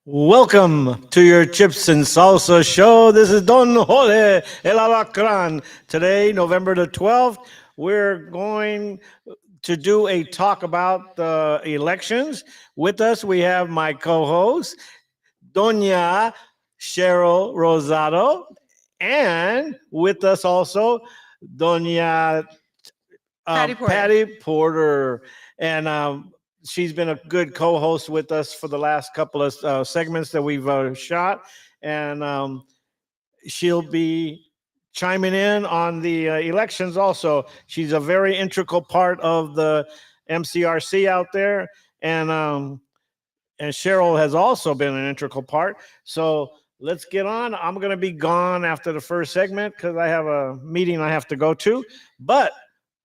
Welcome to your Chips and Salsa show. This is Don Jole El Alacran. Today, November the 12th, we're going to do a talk about the elections. With us, we have my co host, Doña Cheryl Rosado, and with us also, Doña Patty Porter. Patty Porter, and she's been a good co-host with us for the last couple of segments that we've shot, and she'll be chiming in on the elections. Also, she's a very integral part of the MCRC out there, and Cheryl has also been an integral part. So let's get on. I'm going to be gone after the first segment because I have a meeting I have to go to, but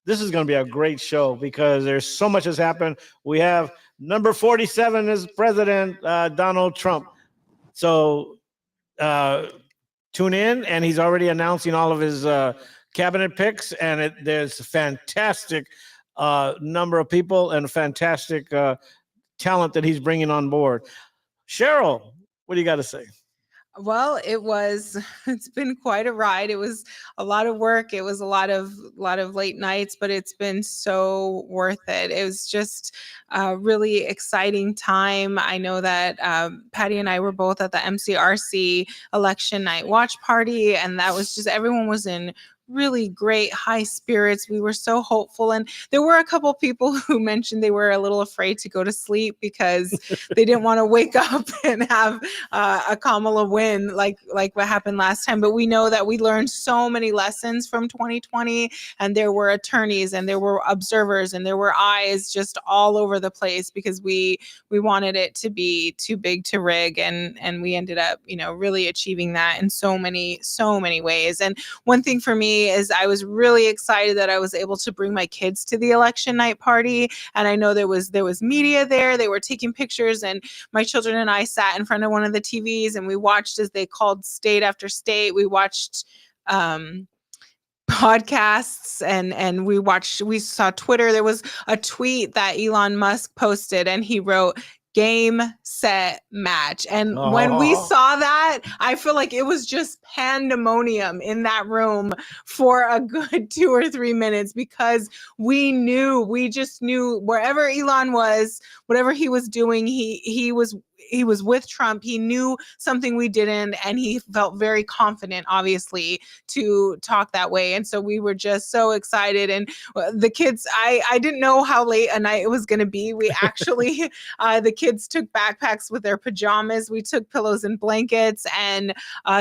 this is going to be a great show because there's so much has happened. We have number 47 is President Donald Trump. So uh, tune in, and he's already announcing all of his cabinet picks, and there's a fantastic number of people and fantastic talent that he's bringing on board. Cheryl, what do you got to say? Well, it's been quite a ride. It was a lot of work. It was a lot of late nights, but it's been so worth it. It was just a really exciting time. I know that Patty and I were both at the MCRC election night watch party, and that was just everyone was in really great high spirits. We were so hopeful, and there were a couple people who mentioned they were a little afraid to go to sleep because they didn't want to wake up and have a Kamala win like what happened last time. But we know that we learned so many lessons from 2020, and there were attorneys and there were observers and there were eyes just all over the place because we wanted it to be too big to rig, and we ended up really achieving that in so many ways. And one thing for me is I was really excited that I was able to bring my kids to the election night party, and I know there was media there. They were taking pictures, and my children and I sat in front of one of the TVs and we watched as they called state after state. We watched podcasts, and we saw Twitter. There was a tweet that Elon Musk posted, and he wrote game, set, match. And when we saw that, I feel like it was just pandemonium in that room for a good 2 or 3 minutes because we just knew wherever Elon was, whatever he was doing, he was with Trump. He knew something we didn't, and he felt very confident, obviously, to talk that way. And so we were just so excited. And the kids, I didn't know how late a night it was going to be. We actually, the kids took backpacks with their pajamas. We took pillows and blankets, and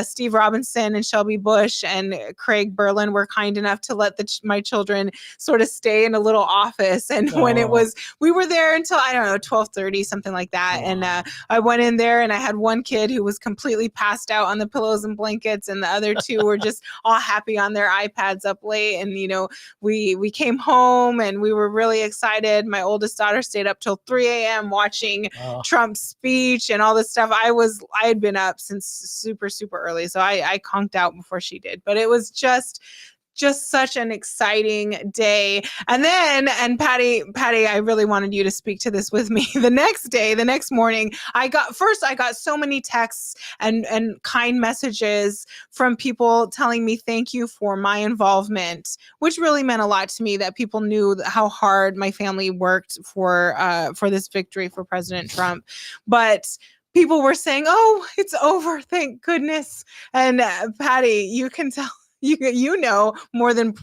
Steve Robinson and Shelby Bush and Craig Berlin were kind enough to let my children sort of stay in a little office. And when we were there until, I don't know, 12:30, something like that. And I went in there and I had one kid who was completely passed out on the pillows and blankets, and the other two were just all happy on their iPads up late. And we came home and we were really excited. My oldest daughter stayed up till 3 a.m. watching Trump's speech and all this stuff. I had been up since super early, so I conked out before she did. But it was just such an exciting day. And Patty, I really wanted you to speak to this with me. The next morning, I got so many texts and kind messages from people telling me thank you for my involvement, which really meant a lot to me, that people knew how hard my family worked for this victory for President Trump. But people were saying, "Oh, it's over, thank goodness." And Patty, you can tell. You know more than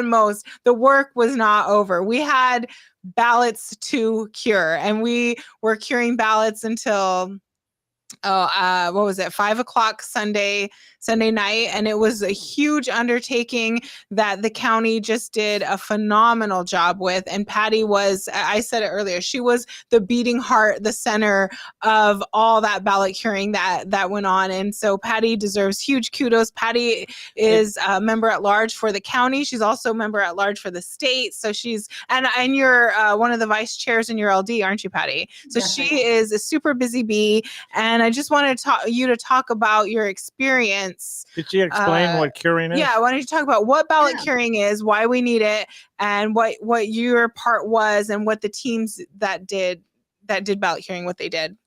most, the work was not over. We had ballots to cure, and we were curing ballots until what was it, 5 o'clock Sunday night. And it was a huge undertaking that the county just did a phenomenal job with. And Patty was, I said it earlier, she was the beating heart, the center of all that ballot curing that went on. And so Patty deserves huge kudos. Patty is a member at large for the county. She's also a member at large for the state. So and you're one of the vice chairs in your LD, aren't you, Patty? So she is a super busy bee. And I just wanted you to talk about your experience. Did you explain what curing is? Yeah, why don't you talk about what ballot curing is, why we need it, and what your part was, and what the teams that did ballot curing, what they did.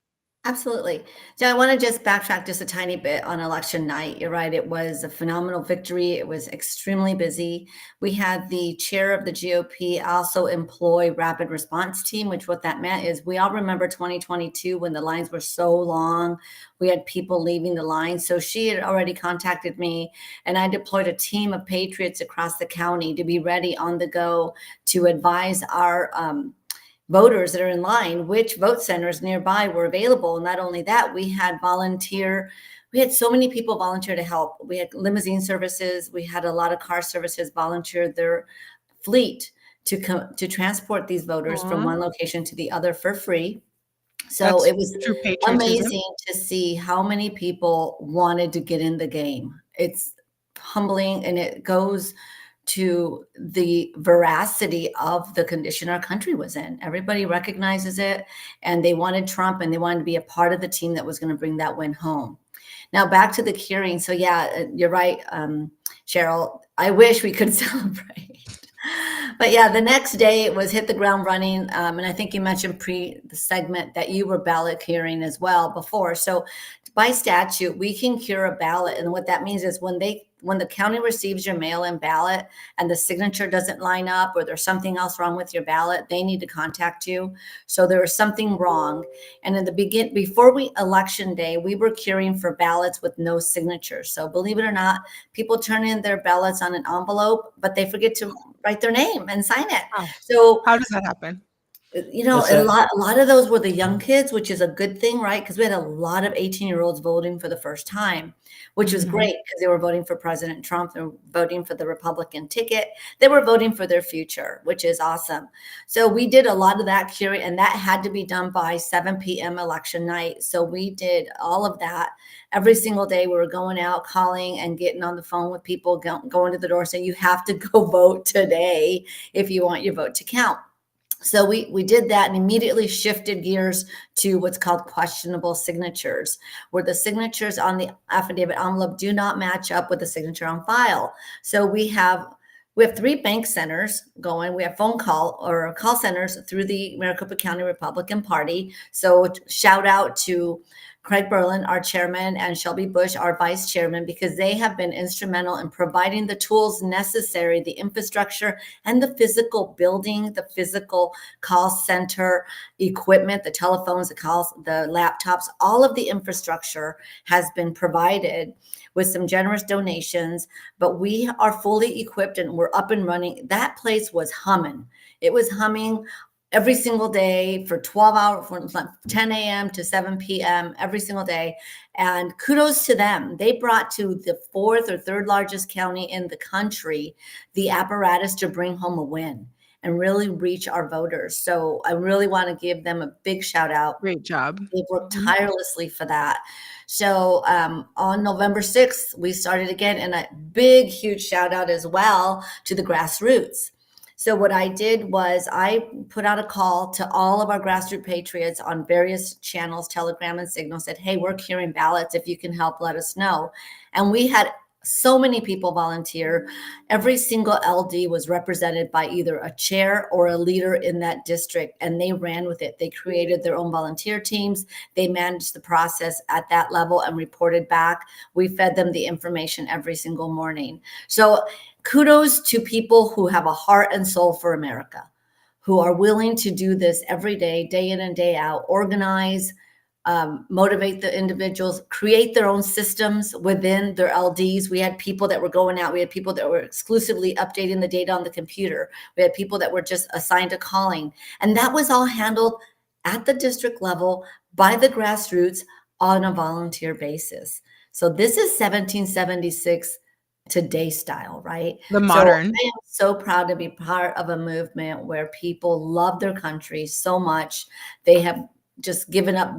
Absolutely. So I want to just backtrack just a tiny bit on election night. You're right. It was a phenomenal victory. It was extremely busy. We had the chair of the GOP also employ rapid response team, which what that meant is we all remember 2022 when the lines were so long. We had people leaving the line. So she had already contacted me and I deployed a team of patriots across the county to be ready on the go to advise our voters that are in line, which vote centers nearby were available. And not only that, we had so many people volunteer to help. We had limousine services, we had a lot of car services volunteer their fleet to come to transport these voters from Aw, one location to the other for free. So that's it was true patriotism. amazing to see how many people wanted to get in the game. It's humbling and it goes to the veracity of the condition our country was in. Everybody recognizes it and they wanted Trump and they wanted to be a part of the team that was going to bring that win home. Now back to the hearing. So yeah, you're right, Cheryl. I wish we could celebrate. But yeah, the next day it was hit the ground running. And I think you mentioned pre the segment that you were ballot curing as well before. So by statute, we can cure a ballot. And what that means is when the county receives your mail-in ballot and the signature doesn't line up or there's something else wrong with your ballot, they need to contact you. So there was something wrong. And in the before election day, we were curing for ballots with no signatures. So believe it or not, people turn in their ballots on an envelope, but they forget to write their name and sign it. Wow. So How does that happen? That's a it. lot of those were the young kids, which is a good thing, right? Because we had a lot of 18-year-olds voting for the first time, which was Mhm. great because they were voting for President Trump. They were voting for the Republican ticket. They were voting for their future, which is awesome. So we did a lot of that curing, and that had to be done by 7 p.m. election night. So we did all of that every single day. We were going out, calling, and getting on the phone with people, going to the door saying, you have to go vote today if you want your vote to count. So we did that and immediately shifted gears to what's called questionable signatures, where the signatures on the affidavit envelope do not match up with the signature on file. So we have 3 bank centers going. We have phone call or call centers through the Maricopa County Republican Party. So shout out to Craig Berlin, our chairman, and Shelby Bush, our vice chairman, because they have been instrumental in providing the tools necessary, the infrastructure and the physical building, the physical call center equipment, the telephones, the calls, the laptops, all of the infrastructure has been provided with some generous donations, but we are fully equipped and we're up and running. That place was humming. It was humming every single day for 12 hours, from 10 a.m. to 7 p.m. every single day. And kudos to them. They brought to the 4th or 3rd largest county in the country the apparatus to bring home a win and really reach our voters. So I really want to give them a big shout out. Great job. They've worked Mhm. tirelessly for that. So on November 6th, we started again, and a big, huge shout out as well to the grassroots. So what I did was I put out a call to all of our grassroots patriots on various channels, Telegram and Signal, said, hey, we're curing ballots. If you can help, let us know. And we had so many people volunteer. Every single LD was represented by either a chair or a leader in that district, and they ran with it. They created their own volunteer teams. They managed the process at that level and reported back. We fed them the information every single morning. So kudos to people who have a heart and soul for America, who are willing to do this every day, day in and day out, organize, motivate the individuals, create their own systems within their LDs. We had people that were going out. We had people that were exclusively updating the data on the computer. We had people that were just assigned to calling. And that was all handled at the district level by the grassroots on a volunteer basis. So this is 1776 today style, right? The So modern. I am so proud to be part of a movement where people love their country so much. They have just given up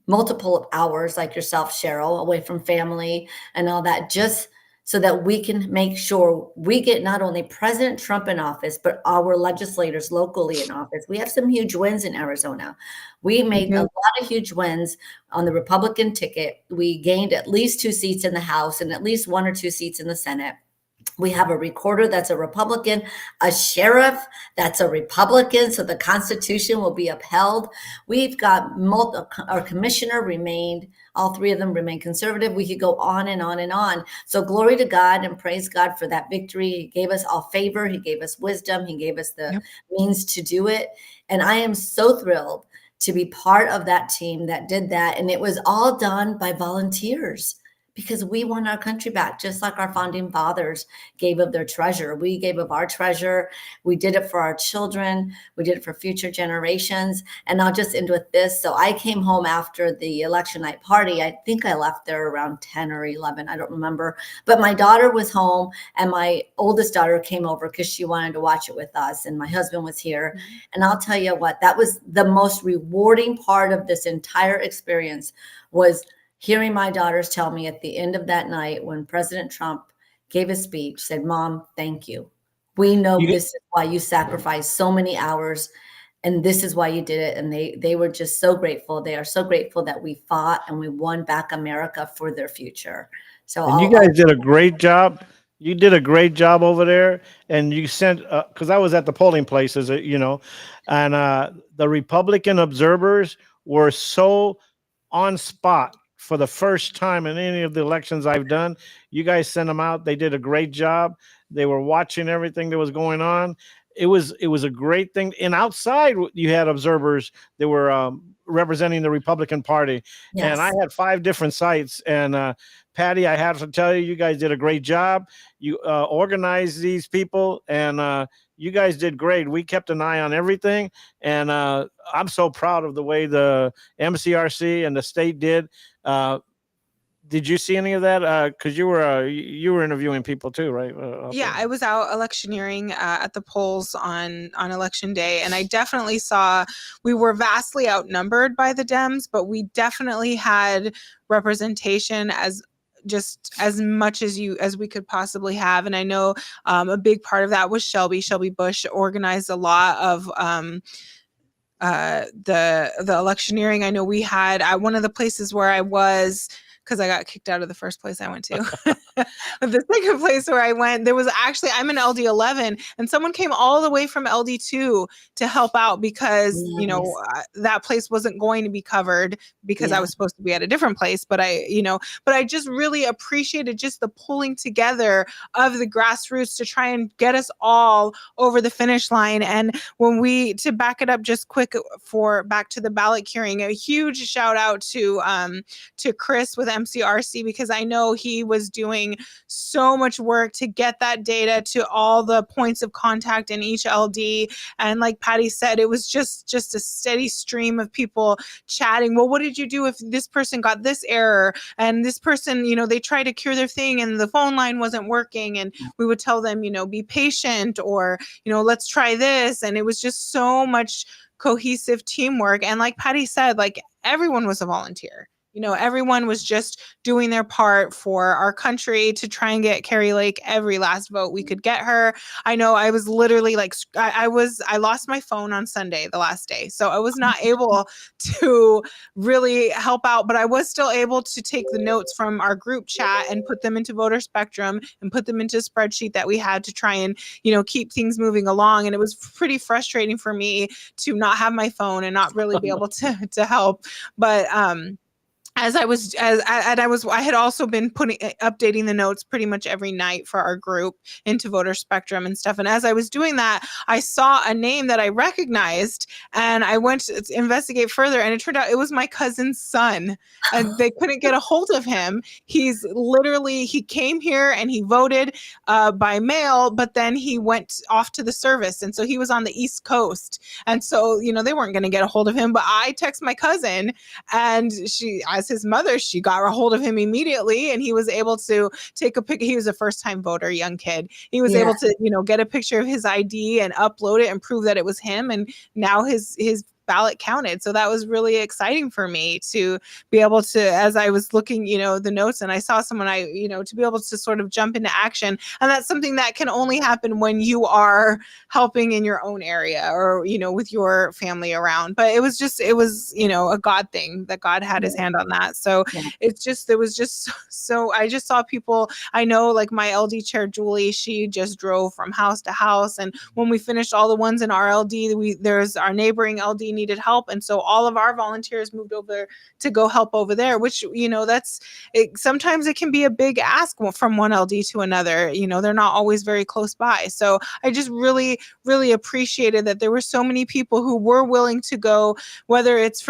multiple hours, like yourself, Cheryl, away from family and all that, just so that we can make sure we get not only President Trump in office, but our legislators locally in office. We have some huge wins in Arizona. We made a lot of huge wins on the Republican ticket. We gained at least 2 seats in the House and at least 1 or 2 seats in the Senate. We have a recorder that's a Republican, a sheriff that's a Republican, so the Constitution will be upheld. We've got our commissioner remained, all three of them remain conservative. We could go on and on and on. So glory to God and praise God for that victory. He gave us all favor. He gave us wisdom. He gave us the means to do it. And I am so thrilled to be part of that team that did that. And it was all done by volunteers, because we want our country back, just like our founding fathers gave of their treasure. We gave of our treasure. We did it for our children. We did it for future generations. And I'll just end with this. So I came home after the election night party. I think I left there around 10 or 11. I don't remember. But my daughter was home, and my oldest daughter came over because she wanted to watch it with us. And my husband was here. Mm-hmm. And I'll tell you what, that was the most rewarding part of this entire experience, was hearing my daughters tell me at the end of that night, when President Trump gave a speech, said, "Mom, thank you. We know this is why you sacrificed so many hours, and this is why you did it." And they were just so grateful. They are so grateful that we fought and we won back America for their future. So and you guys did a great job. You did a great job over there, and you sent, because I was at the polling places, and the Republican observers were so on spot. For the first time in any of the elections I've done, you guys sent them out. They did a great job. They were watching everything that was going on. It was a great thing. And outside, you had observers that were representing the Republican Party. Yes. And I had 5 different sites. And Patty, I have to tell you, you guys did a great job. You organized these people, and you guys did great. We kept an eye on everything, and I'm so proud of the way the MCRC and the state did. Did you see any of that? Because you were interviewing people too, right? Yeah, I was out electioneering at the polls on election day, and I definitely saw we were vastly outnumbered by the Dems, but we definitely had representation as much as we could possibly have. And I know a big part of that was Shelby Bush organized a lot of the electioneering. I know we had one of the places where I was, because I got kicked out of the first place I went to. The second place where I went, there was actually, I'm in LD11, and someone came all the way from LD2 to help out because, that place wasn't going to be covered because I was supposed to be at a different place. But I just really appreciated just the pulling together of the grassroots to try and get us all over the finish line. And to back it up just quick back to the ballot curing, a huge shout out to Chris with MCRC, because I know he was doing so much work to get that data to all the points of contact in each LD. And like Patty said, it was just a steady stream of people chatting. Well, what did you do if this person got this error? And this person, they tried to cure their thing and the phone line wasn't working. And we would tell them, be patient, or, let's try this. And it was just so much cohesive teamwork. And like Patty said, like everyone was a volunteer. Everyone was just doing their part for our country to try and get Carrie Lake every last vote we could get her. I know I was literally like, I lost my phone on Sunday, the last day. So I was not able to really help out, but I was still able to take the notes from our group chat and put them into Voter Spectrum and put them into a spreadsheet that we had to try and, keep things moving along. And it was pretty frustrating for me to not have my phone and not really be able to help. But, I had also been updating the notes pretty much every night for our group into Voter Spectrum and stuff. And as I was doing that, I saw a name that I recognized, and I went to investigate further, and it turned out it was my cousin's son, and they couldn't get a hold of him. He came here and he voted by mail, but then he went off to the service. And so he was on the East Coast. And so, they weren't going to get a hold of him, but I text my cousin, and as his mother, she got a hold of him immediately, and he was able to take a picture. He was a first-time voter, young kid. He was able to, get a picture of his ID and upload it and prove that it was him. And now his ballot counted. So that was really exciting for me to be able to, as I was looking, the notes, and I saw someone to be able to sort of jump into action. And that's something that can only happen when you are helping in your own area or, with your family around. But it was a God thing that God had his hand on that. So there was just so I just saw people. I know, like my LD chair, Julie, she just drove from house to house. And when we finished all the ones in our LD, there's our neighboring LD needed help. And so all of our volunteers moved over to go help over there, which, sometimes it can be a big ask from one LD to another. They're not always very close by. So I just really, really appreciated that there were so many people who were willing to go, whether it's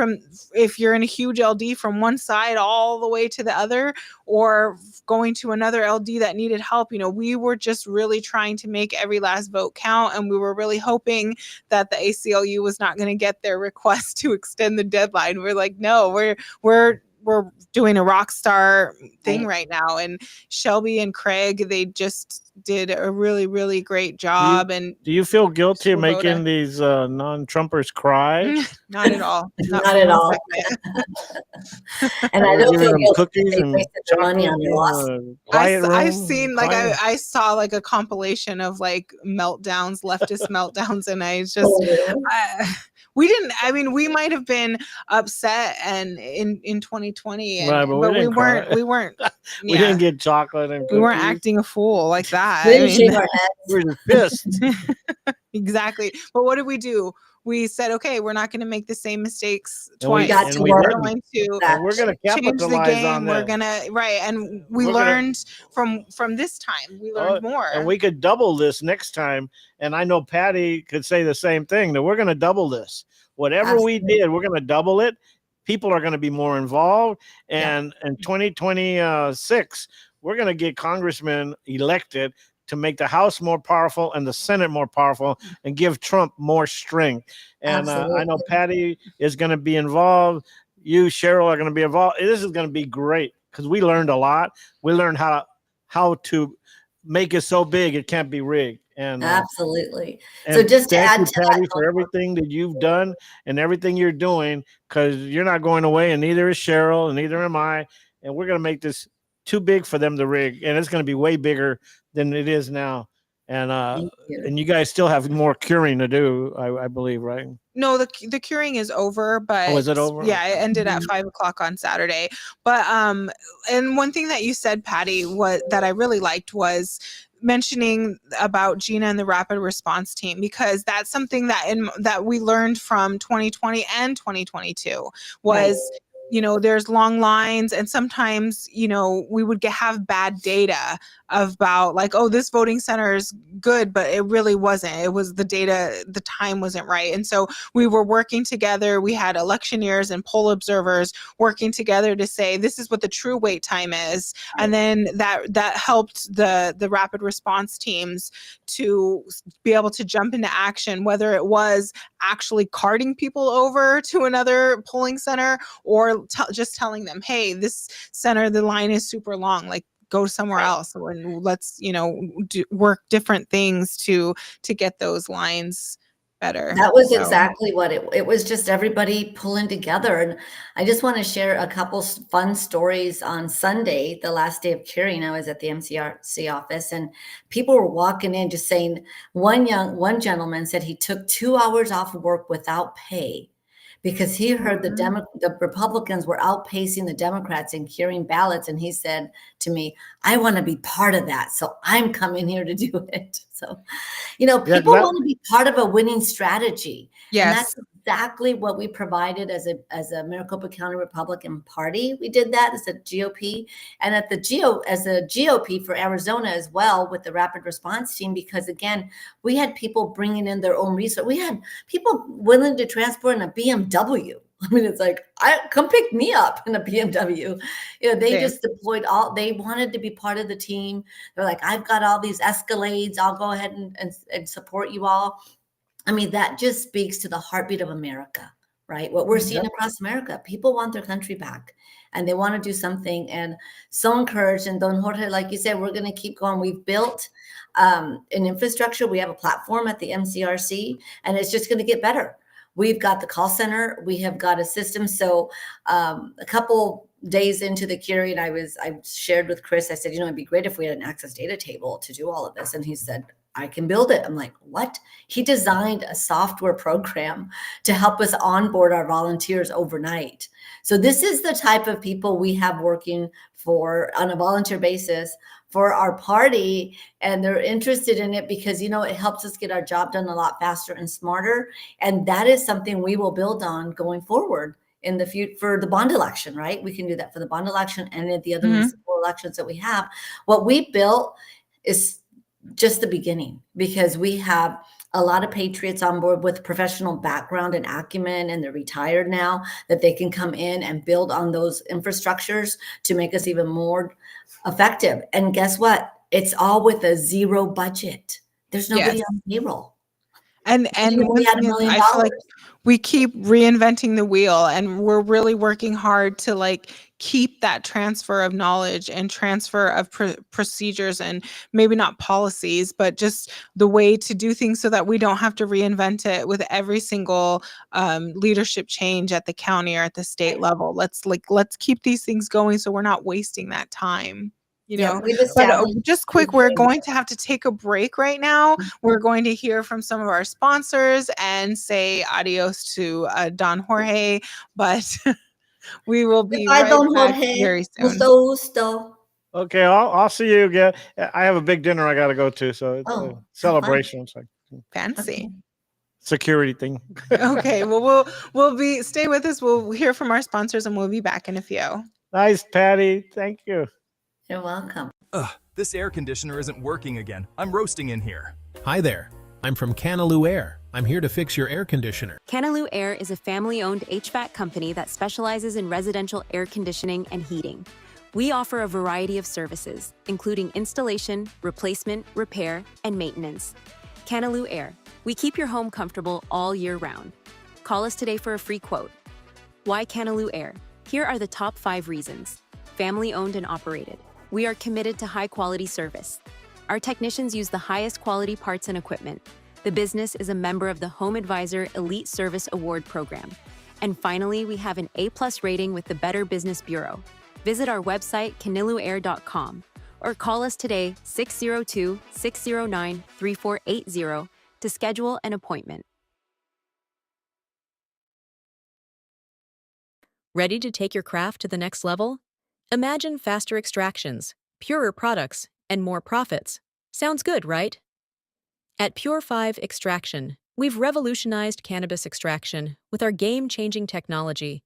if you're in a huge LD from one side all the way to the other, or going to another LD that needed help. We were just really trying to make every last vote count. And we were really hoping that the ACLU was not going to get their request to extend the deadline. We're like, no, we're doing a rock star thing right now. And Shelby and Craig, they just did a really, really great job. Do you feel guilty of making these non-Trumpers cry? Not at all. Not at all. And I don't feel guilty cookies they and wasted their money on loss. I've seen I saw like a compilation of like meltdowns, leftist meltdowns, and I just we might have been upset and in 2020, right, but we weren't. We didn't get chocolate and we weren't acting a fool like that. We didn't shave our heads. We were pissed. Exactly. But what did we do? We said, okay, we're not going to make the same mistakes twice. We're going to change the game. On we're going to, right. And we learned from this time. We learned more. And we could double this next time. And I know Patty could say the same thing, that we're going to double this. Whatever we did, we're going to double it. People are going to be more involved. And in 2026, we're going to get congressmen elected to make the House more powerful and the Senate more powerful and give Trump more strength. And I know Patty is going to be involved. You, Cheryl, are going to be involved. This is going to be great because we learned a lot. We learned how to make it so big it can't be rigged. And absolutely. So just to add to Patty, for everything that you've done and everything you're doing, because you're not going away, and neither is Cheryl, and neither am I. And we're going to make this too big for them to rig, and it's going to be way bigger than it is now. And you guys still have more curing to do, I believe, right? No, the curing is over, but is it over? Yeah, it ended at 5:00 on Saturday. But and one thing that you said, Patty, that I really liked was mentioning about Gina and the rapid response team, because that's something that we learned from 2020 and 2022 was there's long lines, and sometimes we would have bad data about like, oh, this voting center is good, but it really wasn't. It was the data, the time wasn't right. And so we were working together. We had electioneers and poll observers working together to say, this is what the true wait time is. And then that helped the rapid response teams to be able to jump into action, whether it was actually carting people over to another polling center or just telling them, hey, this center, the line is super long, like go somewhere else, and let's work different things to get those lines better. That was exactly what it was, just everybody pulling together. And I just want to share a couple fun stories. On Sunday, the last day of curing, I was at the MCRC office, and people were walking in just saying, one gentleman said he took 2 hours off of work without pay because he heard the Republicans were outpacing the Democrats in curing ballots. And he said to me, I want to be part of that. So I'm coming here to do it. So, people want to be part of a winning strategy. Yes. And that's exactly what we provided as a Maricopa County Republican Party. We did that as a GOP, and as a GOP for Arizona as well, with the rapid response team, because again, we had people bringing in their own resources. We had people willing to transport in a BMW. I mean, it's like, come pick me up in a BMW. They just deployed they wanted to be part of the team. They're like, I've got all these Escalades. I'll go ahead and support you all. I mean, that just speaks to the heartbeat of America, right? What we're seeing across America, people want their country back and they want to do something, and so encouraged. And Don Jorge, like you said, we're going to keep going. We've built an infrastructure. We have a platform at the MCRC, and it's just going to get better. We've got the call center. We have got a system. So a couple days into the Curie, I shared with Chris, I said, it'd be great if we had an access data table to do all of this. And he said, I can build it. I'm like, what? He designed a software program to help us onboard our volunteers overnight. So this is the type of people we have working for on a volunteer basis for our party. And they're interested in it because, it helps us get our job done a lot faster and smarter. And that is something we will build on going forward in the future for the bond election, right? We can do that for the bond election and the other municipal elections that we have. What we built is just the beginning, because we have a lot of patriots on board with professional background and acumen, and they're retired now, that they can come in and build on those infrastructures to make us even more effective. And guess what? It's all with a zero budget. There's nobody on payroll. And we had $1 million. I feel like we keep reinventing the wheel, and we're really working hard to keep that transfer of knowledge and transfer of procedures, and maybe not policies, but just the way to do things so that we don't have to reinvent it with every single leadership change at the county or at the state level. Let's keep these things going so we're not wasting that time. But just quick, we're going to have to take a break right now. We're going to hear from some of our sponsors and say adios to Don Jorge, but we will be right back very soon. Okay, I'll see you again. I have a big dinner I got to go to, so it's a celebration. It's like fancy security thing. Okay, well, we'll stay with us. We'll hear from our sponsors, and we'll be back in a few. Nice, Patty. Thank you. You're welcome. This air conditioner isn't working again. I'm roasting in here. Hi there. I'm from Canaloo Air. I'm here to fix your air conditioner. Canaloo Air is a family-owned HVAC company that specializes in residential air conditioning and heating. We offer a variety of services, including installation, replacement, repair, and maintenance. Canaloo Air. We keep your home comfortable all year round. Call us today for a free quote. Why Canaloo Air? Here are the top 5 reasons. Family-owned and operated. We are committed to high-quality service. Our technicians use the highest quality parts and equipment. The business is a member of the Home Advisor Elite Service Award program. And finally, we have an A+ rating with the Better Business Bureau. Visit our website, canilooair.com, or call us today, 602-609-3480, to schedule an appointment. Ready to take your craft to the next level? Imagine faster extractions, purer products, and more profits. Sounds good, right? At Pure 5 Extraction, we've revolutionized cannabis extraction with our game-changing technology.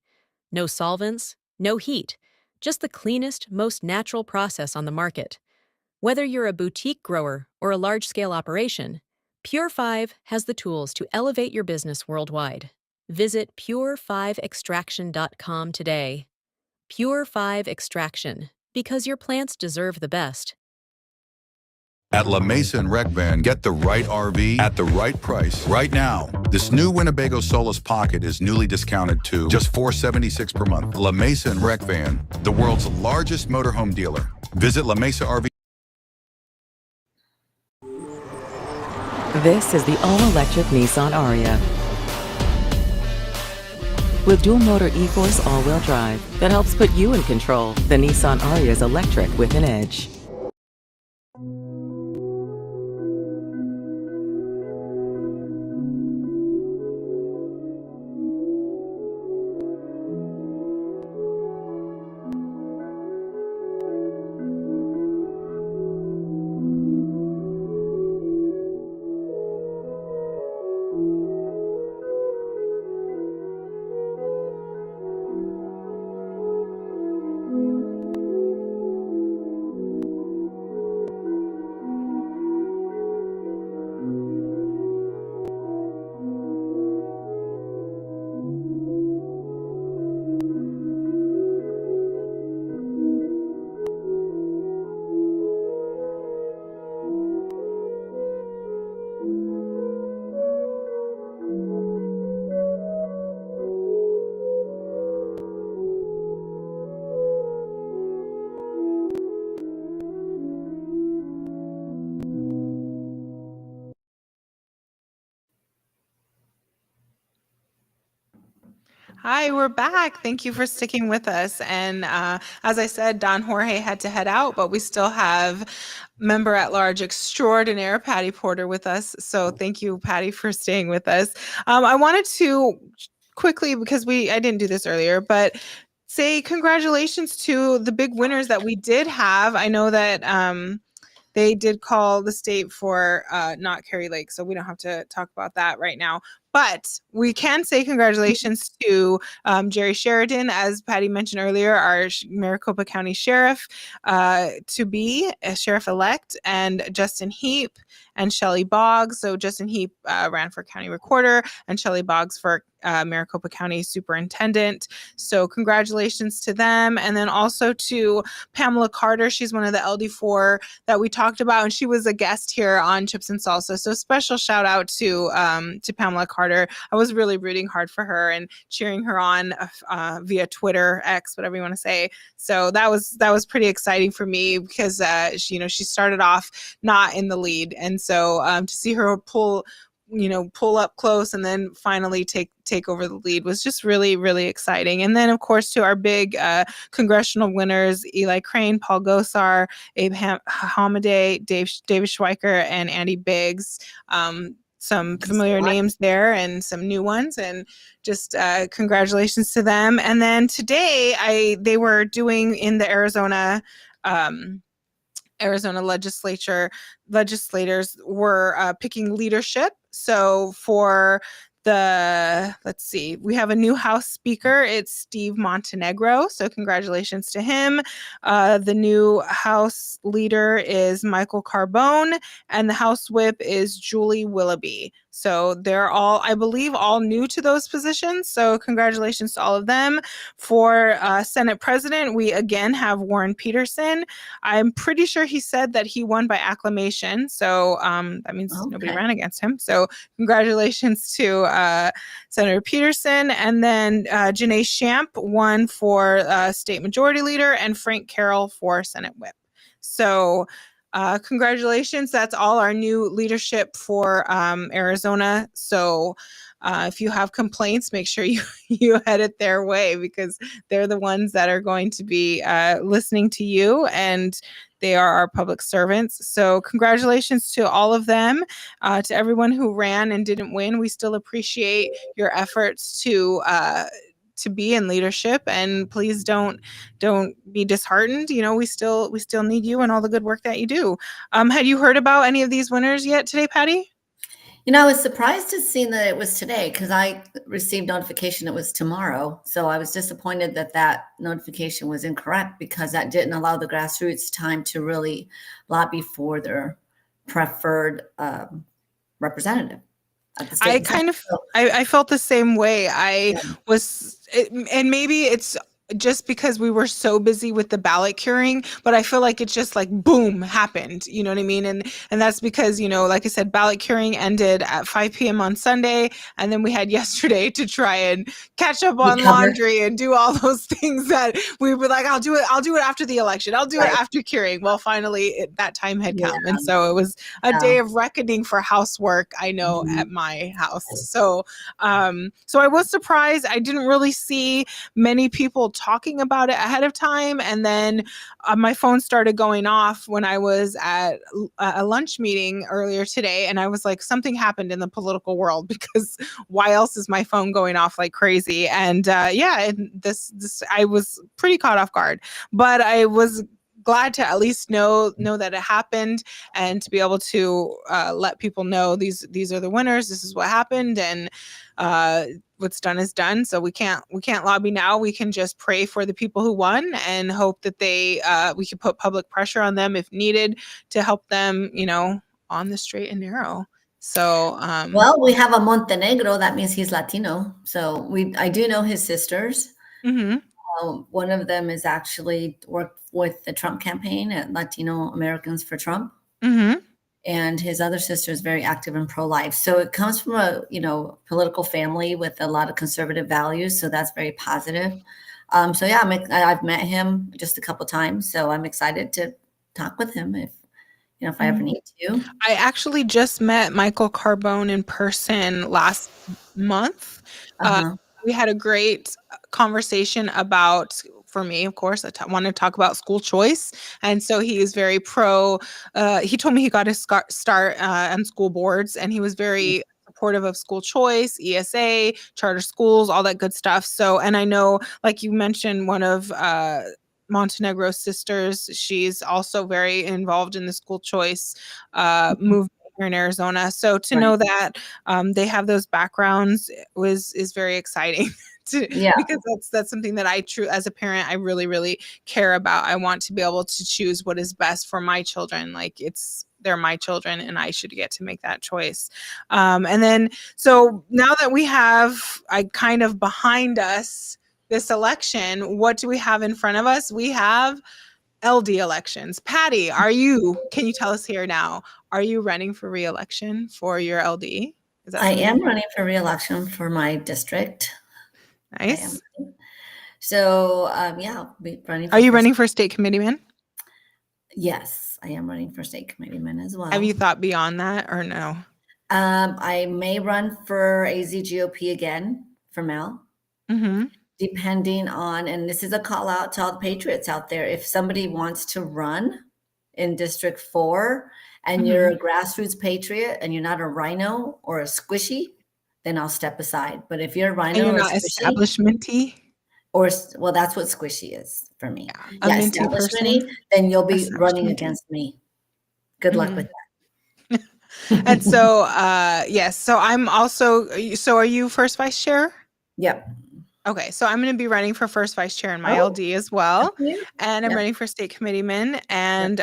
No solvents, no heat, just the cleanest, most natural process on the market. Whether you're a boutique grower or a large-scale operation, Pure 5 has the tools to elevate your business worldwide. Visit pure5extraction.com today. Pure 5 Extraction, because your plants deserve the best. At La Mesa and Rec Van, get the right RV at the right price right now. This new Winnebago Solis Pocket is newly discounted to just $476 per month. La Mesa and Rec Van, the world's largest motorhome dealer. Visit La Mesa RV. This is the all-electric Nissan Ariya. With dual-motor e-Force all-wheel drive that helps put you in control, the Nissan Ariya is electric with an edge. Hi, we're back. Thank you for sticking with us. And as I said, Don Jorge had to head out, but we still have member at large extraordinaire Patty Porter with us. So thank you, Patty, for staying with us. I wanted to quickly, because I didn't do this earlier, but say congratulations to the big winners that we did have. I know that they did call the state for not Kerry Lake, so we don't have to talk about that right now. But we can say congratulations to Jerry Sheridan, as Patty mentioned earlier, our Maricopa County Sheriff to be a sheriff-elect, and Justin Heap and Shelley Boggs. So Justin Heap ran for county recorder, and Shelley Boggs for Maricopa County Superintendent. So congratulations to them. And then also to Pamela Carter. She's one of the LD4 that we talked about, and she was a guest here on Chips and Salsa. So special shout out to Pamela Carter. I was really rooting hard for her and cheering her on via Twitter, X, whatever you want to say. So that was pretty exciting for me because she started off not in the lead, and so to see her pull up close and then finally take over the lead was just really, really exciting. And then, of course, to our big congressional winners, Eli Crane, Paul Gosar, Abe Hamadeh, David Schweiker, and Andy Biggs. Some familiar names there and some new ones, and just congratulations to them. And then today they were doing in the Arizona legislators were picking leadership. So for let's see, we have a new House Speaker. It's Steve Montenegro. So congratulations to him. The new House Leader is Michael Carbone, and the House Whip is Julie Willoughby. So they're all, I believe, all new to those positions. So congratulations to all of them. For Senate President, we again have Warren Peterson. I'm pretty sure he said that he won by acclamation. So that means nobody ran against him. So congratulations to Senator Peterson. And then Janae Shamp won for State Majority Leader, and Frank Carroll for Senate Whip. So congratulations. That's all our new leadership for Arizona. So if you have complaints, make sure you head it their way, because they're the ones that are going to be listening to you, and they are our public servants. So congratulations to all of them. To everyone who ran and didn't win, we still appreciate your efforts to be in leadership, and please don't be disheartened. We still need you and all the good work that you do. Had you heard about any of these winners yet today, Patty? I was surprised to see that it was today, because I received notification it was tomorrow. So I was disappointed that notification was incorrect, because that didn't allow the grassroots time to really lobby for their preferred representative at the state. I felt the same way. And maybe it's just because we were so busy with the ballot curing, but I feel like it's just like boom, happened. You know what I mean? And that's because, like I said, ballot curing ended at 5 p.m. on Sunday, and then we had yesterday to try and catch up on laundry and do all those things that we were like, I'll do it after the election. I'll do it after curing. Well, finally that time had come. And so it was a day of reckoning for housework, I know, at my house. So so I was surprised. I didn't really see many people talking about it ahead of time, and then my phone started going off when I was at a lunch meeting earlier today, and I was like, something happened in the political world, because why else is my phone going off like crazy? And this I was pretty caught off guard, but I was glad to at least know that it happened, and to be able to let people know these are the winners. This is what happened, and what's done is done. So we can't lobby now. We can just pray for the people who won and hope that we can put public pressure on them if needed to help them, on the straight and narrow. So well, we have a Montenegro. That means he's Latino. So I do know his sisters. Mm-hmm. One of them is actually worked with the Trump campaign at Latino Americans for Trump. Mm-hmm. And his other sister is very active in pro-life. So it comes from a, political family with a lot of conservative values. So that's very positive. So yeah, I've met him just a couple times. So I'm excited to talk with him if I ever need to. I actually just met Michael Carbone in person last month. we had a great conversation about, for me, of course, I want to talk about school choice. And so he is very pro. He told me he got his start on school boards, and he was very supportive of school choice, ESA, charter schools, all that good stuff. So, and I know, like you mentioned, one of Montenegro's sisters, she's also very involved in the school choice movement here in Arizona. So to know that they have those backgrounds is very exciting. Because that's something that as a parent, I really, really care about. I want to be able to choose what is best for my children. Like they're my children and I should get to make that choice. And then, so now that we have kind of behind us this election, what do we have in front of us? We have LD elections. Patty, can you tell us here now, are you running for re-election for your LD? I am running for re-election for my district. Nice. So, yeah, running. Are you running for state committeeman? Yes, I am running for state committeeman as well. Have you thought beyond that or no? I may run for AZGOP again for Mel. Mm-hmm. Depending on, and this is a call out to all the patriots out there. If somebody wants to run in District 4 and you're a grassroots patriot and you're not a rhino or a squishy, then I'll step aside. But if you're a rhino and you're or not establishmenty, well, that's what squishy is for me. Yeah, establishmenty, then you'll be running against me. Good luck with that. And so, yes. So I'm also. So are you first vice chair? Yep. Okay, so I'm going to be running for first vice chair in my LD as well, and I'm running for state committeeman. And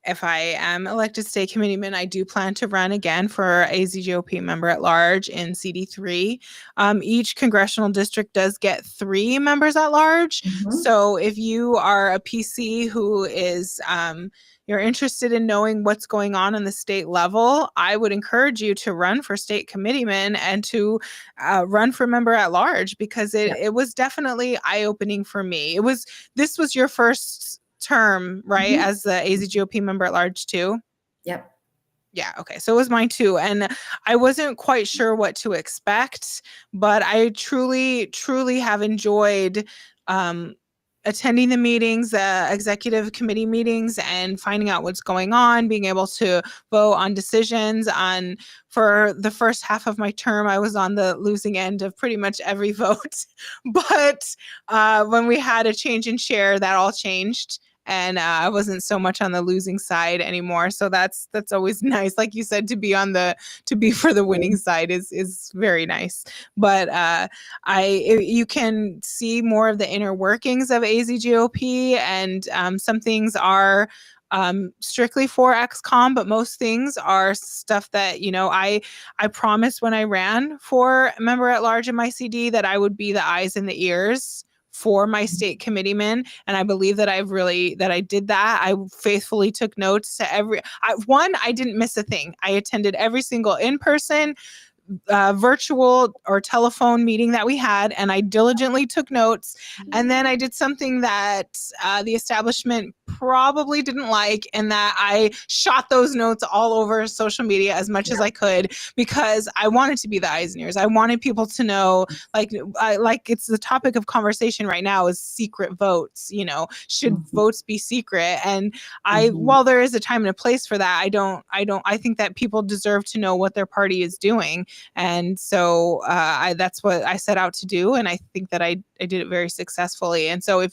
if I am elected state committeeman, I do plan to run again for AZGOP member at large in CD3. Each congressional district does get 3 members at large. So if you are a PC who is you're interested in knowing what's going on the state level, I would encourage you to run for state committeeman and to run for member at large, because it was definitely eye-opening for me. This was your first term, right? As the AZGOP member at large too? Yep. Yeah. Okay. So it was mine too. And I wasn't quite sure what to expect, but I truly, truly have enjoyed attending the meetings, executive committee meetings, and finding out what's going on, being able to vote on decisions. For the first half of my term, I was on the losing end of pretty much every vote. But when we had a change in chair, that all changed. And I wasn't so much on the losing side anymore. So that's always nice. Like you said, to be for the winning side is very nice. But you can see more of the inner workings of AZGOP, and some things are strictly for XCOM, but most things are stuff that, I promised when I ran for member at large in my CD that I would be the eyes and the ears for my state committeemen. And I believe that I did that. I faithfully took notes to I didn't miss a thing. I attended every single in-person, virtual or telephone meeting that we had, and I diligently took notes. And then I did something that the establishment probably didn't like, and that I shot those notes all over social media as much as I could, because I wanted to be the eyes and ears. I wanted people to know, like it's the topic of conversation right now is secret votes. Should votes be secret? And while there is a time and a place for that, I think that people deserve to know what their party is doing. And so that's what I set out to do. And I think that I did it very successfully. And so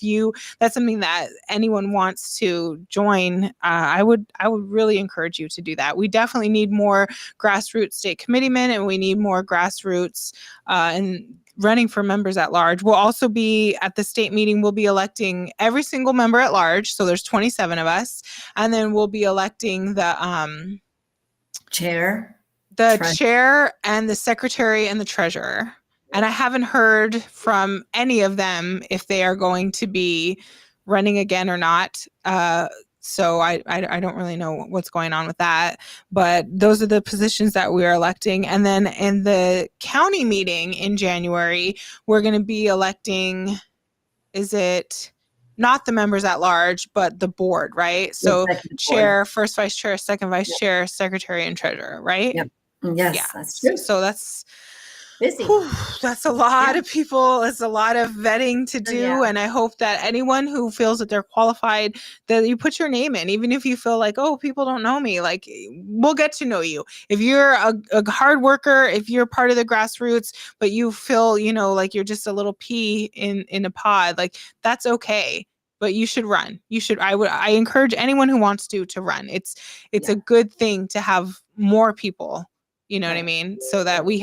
that's something that anyone wants to join, I would really encourage you to do that. We definitely need more grassroots state committeemen, and we need more grassroots and running for members at large. We'll also be at the state meeting, we'll be electing every single member at large. So there's 27 of us. And then we'll be electing the chair and the secretary and the treasurer. And I haven't heard from any of them if they are going to be running again or not. So I don't really know what's going on with that. But those are the positions that we are electing. And then in the county meeting in January, we're going to be electing, is it not the members at large, but the board, right? So chair, first vice chair, second vice chair, secretary, and treasurer, right? Yep. Yes, that's true. So that's Busy. Whew, that's a lot of people. It's a lot of vetting to do. Yeah. And I hope that anyone who feels that they're qualified, that you put your name in, even if you feel like, oh, people don't know me, like we'll get to know you. If you're a hard worker, if you're part of the grassroots, but you feel, like you're just a little pea in a pod, like that's okay. But you should run. I encourage anyone who wants to run. It's Yeah. a good thing to have more people. You know what I Right. mean? So that we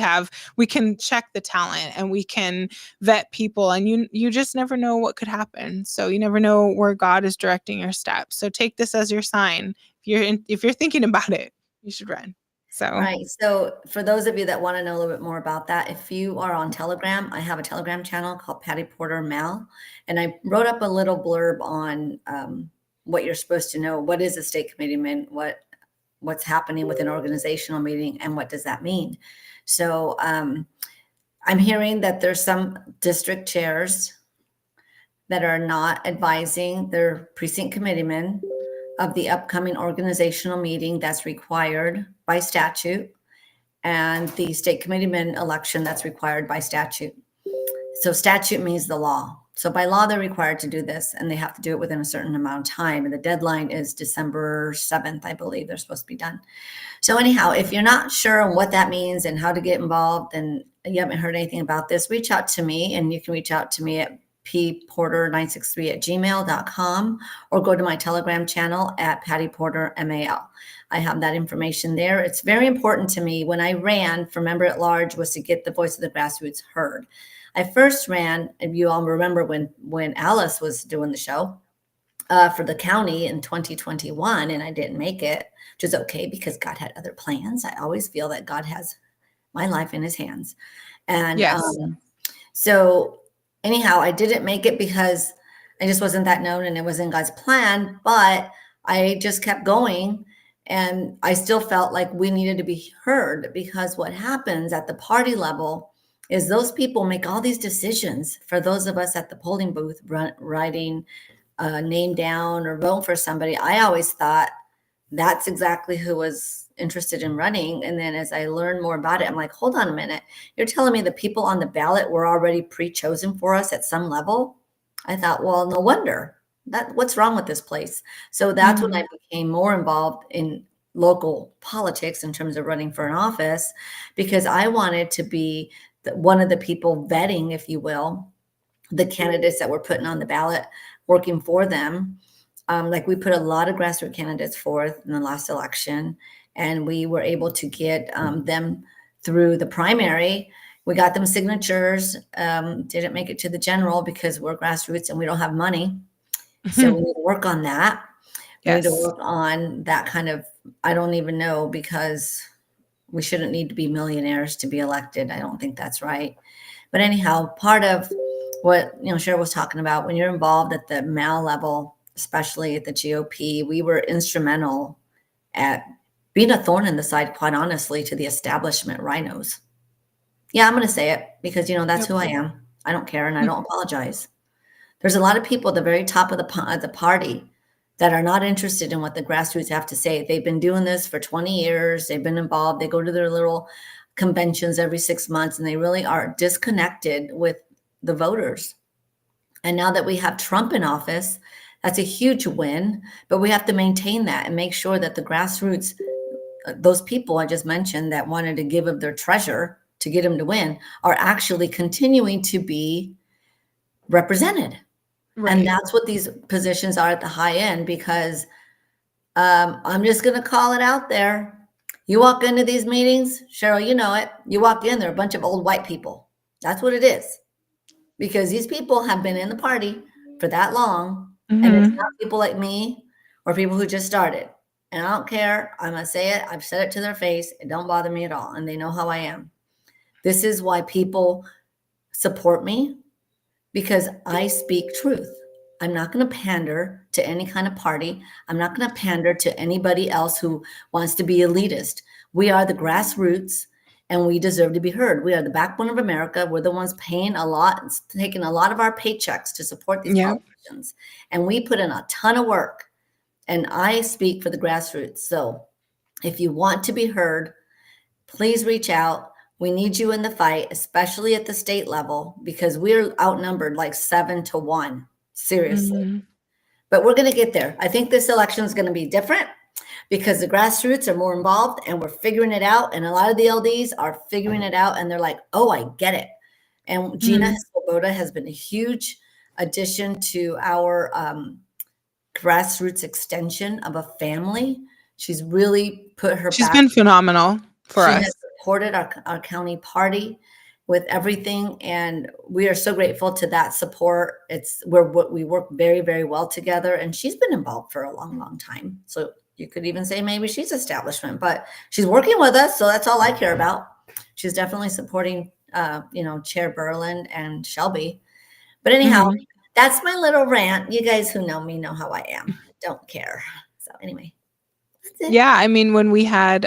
can check the talent and we can vet people, and you just never know what could happen. So you never know where God is directing your steps. So take this as your sign. If you're thinking about it, you should run. So Right. So for those of you that want to know a little bit more about that, if you are on Telegram, I have a Telegram channel called Patty Porter Mal, and I wrote up a little blurb on what you're supposed to know. What is a state committeeman? What's happening with an organizational meeting, and what does that mean? So I'm hearing that there's some district chairs that are not advising their precinct committeemen of the upcoming organizational meeting that's required by statute, and the state committeeman election that's required by statute. So statute means the law. So by law, they're required to do this, and they have to do it within a certain amount of time. And the deadline is December 7th, I believe they're supposed to be done. So anyhow, if you're not sure on what that means and how to get involved, and you haven't heard anything about this, reach out to me, and you can reach out to me at pporter963@gmail.com, or go to my Telegram channel at Patty Porter MAL. I have that information there. It's very important to me. When I ran for member at large, was to get the voice of the grassroots heard. I first ran, if you all remember when Alice was doing the show for the county in 2021, and I didn't make it, which is okay because God had other plans. I always feel that God has my life in his hands. And yes. So anyhow, I didn't make it because I just wasn't that known and it was in God's plan, but I just kept going, and I still felt like we needed to be heard, because what happens at the party level is those people make all these decisions for those of us at the polling booth writing a name down or vote for somebody. I always thought that's exactly who was interested in running. And then as I learned more about it, I'm like, hold on a minute. You're telling me the people on the ballot were already pre-chosen for us at some level? I thought, well, no wonder. What's wrong with this place? So that's when I became more involved in local politics in terms of running for an office, because I wanted to be one of the people vetting, if you will, the candidates that were putting on the ballot, working for them. Like we put a lot of grassroots candidates forth in the last election, and we were able to get them through the primary. We got them signatures, didn't make it to the general because we're grassroots and we don't have money. So we need to work on that. We need to work on that kind of, I don't even know, because we shouldn't need to be millionaires to be elected. I don't think that's right. But anyhow, part of what Cheryl was talking about, when you're involved at the MAL level, especially at the GOP, we were instrumental at being a thorn in the side, quite honestly, to the establishment rhinos. Yeah, I'm going to say it because, that's who I am. I don't care, and I don't apologize. There's a lot of people at the very top of the party that are not interested in what the grassroots have to say. They've been doing this for 20 years. They've been involved. They go to their little conventions every 6 months, and they really are disconnected with the voters. And now that we have Trump in office, that's a huge win, but we have to maintain that and make sure that the grassroots, those people I just mentioned that wanted to give of their treasure to get him to win, are actually continuing to be represented. Right. And that's what these positions are at the high end, because I'm just going to call it out there. You walk into these meetings, Cheryl, you know it. You walk in, they're a bunch of old white people. That's what it is. Because these people have been in the party for that long. And it's not people like me or people who just started. And I don't care. I'm going to say it. I've said it to their face. It don't bother me at all. And they know how I am. This is why people support me, because I speak truth. I'm not going to pander to any kind of party. I'm not going to pander to anybody else who wants to be elitist. We are the grassroots, and we deserve to be heard. We are the backbone of America. We're the ones paying a lot, taking a lot of our paychecks to support these politicians. And we put in a ton of work. And I speak for the grassroots. So if you want to be heard, please reach out. We need you in the fight, especially at the state level, because we're outnumbered like 7-1. Seriously. Mhm. But we're going to get there. I think this election is going to be different because the grassroots are more involved and we're figuring it out. And a lot of the LDs are figuring it out and they're like, oh, I get it. And Gina Swoboda has been a huge addition to our grassroots extension of a family. She's really put her She's back. been phenomenal for She us. has supported our county party with everything, and we are so grateful to that support. We work very, very well together, and she's been involved for a long, long time. So you could even say maybe she's establishment, but she's working with us, so that's all I care about. She's definitely supporting, Chair Berlin and Shelby. But anyhow, that's my little rant. You guys who know me know how I am. I don't care. So anyway. Yeah, I mean, when we had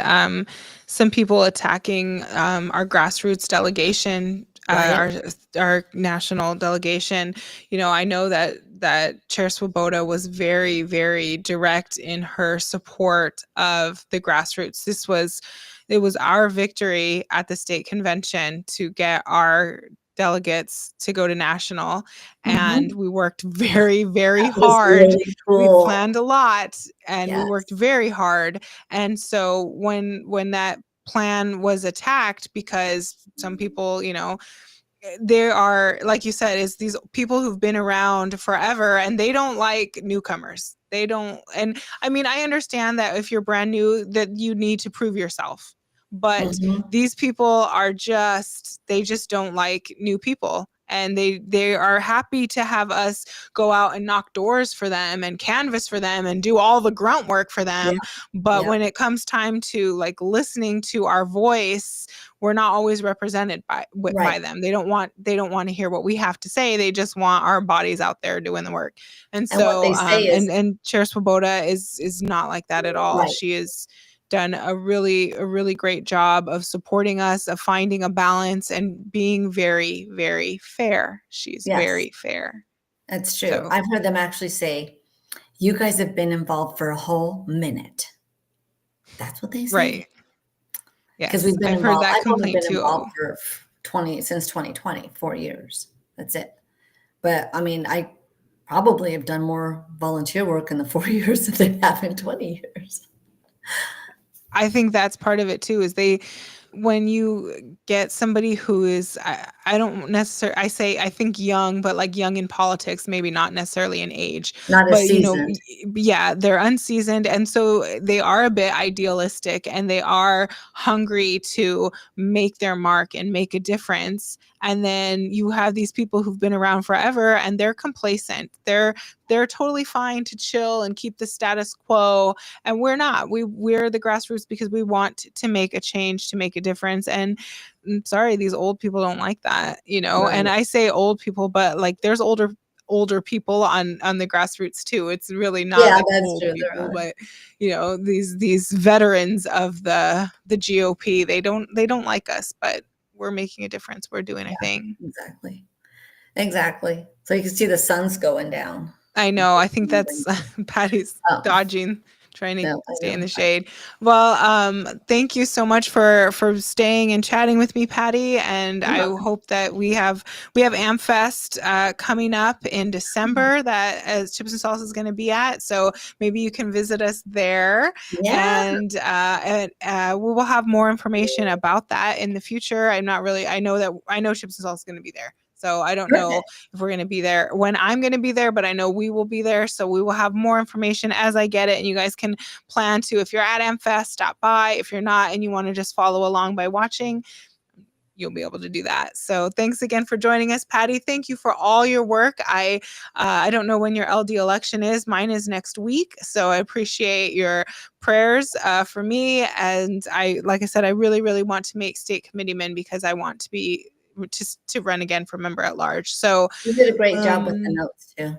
some people attacking our grassroots delegation, our national delegation, I know that Chair Swoboda was very, very direct in her support of the grassroots. It was our victory at the state convention to get our delegates to go to national, and we worked very, very That was hard. really We cool. planned a lot and we Yes. worked very hard. And so when that plan was attacked, because some people, there are, like you said, is these people who've been around forever and they don't like newcomers. They don't. And I mean, I understand that if you're brand new, that you need to prove yourself. But these people they just don't like new people. And they are happy to have us go out and knock doors for them and canvas for them and do all the grunt work for them. But when it comes time to like listening to our voice, we're not always represented by them. They don't want to hear what we have to say. They just want our bodies out there doing the work. And And what so they say is, and Chair Swoboda is not like that at all. Right. She has done a really great job of supporting us, of finding a balance and being very, very fair. She's very fair. That's true. So- I've heard them actually say, you guys have been involved for a whole minute. That's what they say. Right. Because Yes, we've been I've heard involved. that I've only complaint been too. involved for since 2020, 4 years. That's it. But I mean, I probably have done more volunteer work in the 4 years than they have in 20 years. I think that's part of it too, is when you get somebody who is, I don't necessarily, I think young, but like young in politics, maybe not necessarily in age, Not as but seasoned. they're unseasoned. And so they are a bit idealistic and they are hungry to make their mark and make a difference. And then you have these people who've been around forever and they're complacent. They're totally fine to chill and keep the status quo. And we're not. We're the grassroots because we want to make a change, to make a difference. And I'm sorry, these old people don't like that, Right. And I say old people, but like there's older people on the grassroots too. It's really not like that's old true. people, but these veterans of the GOP, they don't like us, but we're making a difference. We're doing a thing. Exactly. So you can see the sun's going down. I know. I think that's Patty's dodging, trying to No, I stay in know. the shade. Well, thank you so much for staying and chatting with me, Patty. And I hope that we have AmFest coming up in December that as Chips and Salsa is going to be at. So maybe you can visit us there. Yeah. And we will have more information about that in the future. I know Chips and Salsa is going to be there. So I don't know if we're going to be there when I'm going to be there, but I know we will be there. So we will have more information as I get it. And you guys can plan to, if you're at AmFest, stop by. If you're not and you want to just follow along by watching, you'll be able to do that. So thanks again for joining us, Patty. Thank you for all your work. I don't know when your LD election is. Mine is next week. So I appreciate your prayers for me. And like I said, I really, really want to make state committeeman because I want to run again for member at large. So you did a great job with the notes too.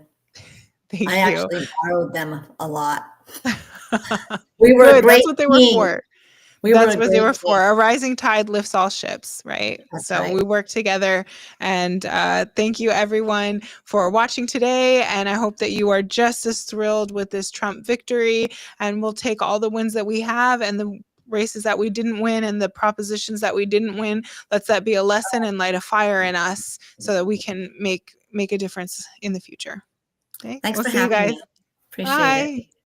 Thank you. Actually borrowed them a lot. We were Good. That's what they were for. That's what they were for. A rising tide lifts all ships, right? We work together. And thank you, everyone, for watching today. And I hope that you are just as thrilled with this Trump victory. And we'll take all the wins that we have and the races that we didn't win and the propositions that we didn't win. Let's that be a lesson and light a fire in us so that we can make a difference in the future. Okay. Thanks We'll for see you having guys. me. Appreciate it. Bye.